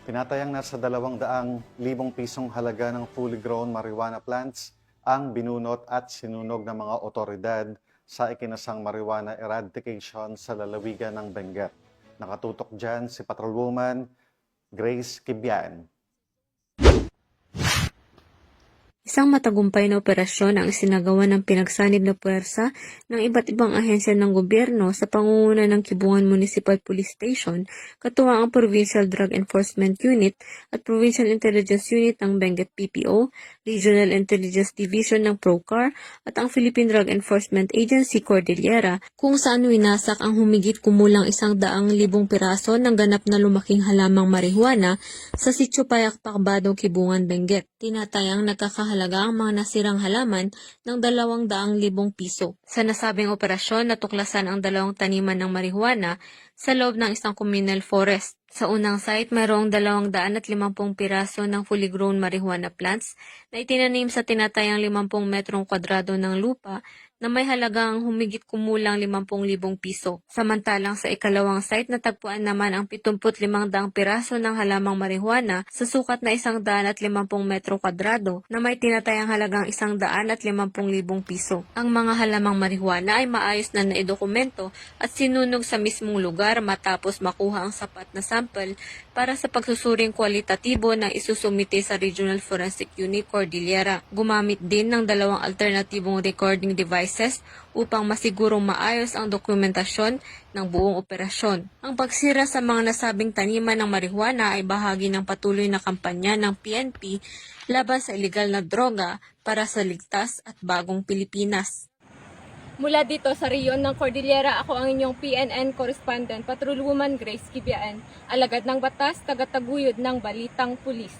Tinatayang nasa 200,000 pisong halaga ng fully grown marijuana plants ang binunot at sinunog ng mga otoridad sa ikinasang marijuana eradication sa lalawigan ng Benguet. Nakatutok dyan si Patrolwoman Grace Kibian. Isang matagumpay na operasyon ang isinagawa ng pinagsanib na puwersa ng iba't ibang ahensya ng gobyerno sa pangunguna ng Kibungan Municipal Police Station, katuwang ang Provincial Drug Enforcement Unit at Provincial Intelligence Unit ng Benguet PPO, Regional Intelligence Division ng PROCAR at ang Philippine Drug Enforcement Agency Cordillera, kung saan winasak ang humigit kumulang 100,000 piraso ng ganap na lumaking halamang marihuana sa Sitio Payakpak Badong, Kibungan, Benguet. Tinatayang nagkakahalaga ang mga nasirang halaman ng 200,000 piso. Sa nasabing operasyon, natuklasan ang 2 taniman ng marihuana sa loob ng isang communal forest. Sa unang site, mayroong 250 piraso ng fully grown marijuana plants na itinanim sa tinatayang 50 metrong kwadrado ng lupa na may halagang humigit kumulang 50,000 piso. Samantalang sa ikalawang site, natagpuan naman ang 75,000 piraso ng halamang marihuana sa sukat na 150 metro kwadrado na may tinatayang halagang 150,000 piso. Ang mga halamang marihuana ay maayos na naidokumento at sinunog sa mismong lugar matapos makuha ang sapat na sample para sa pagsusuring kwalitatibo na isusumite sa Regional Forensic Unit Cordillera. Gumamit din ng 2 alternatibong recording devices upang masigurong maayos ang dokumentasyon ng buong operasyon. Ang pagsira sa mga nasabing taniman ng marihuana ay bahagi ng patuloy na kampanya ng PNP laban sa ilegal na droga para sa ligtas at bagong Pilipinas. Mula dito sa rehiyon ng Cordillera, ako ang inyong PNN correspondent, Patrolwoman Grace Kibian, alagad ng batas, tagataguyod ng Balitang Pulis.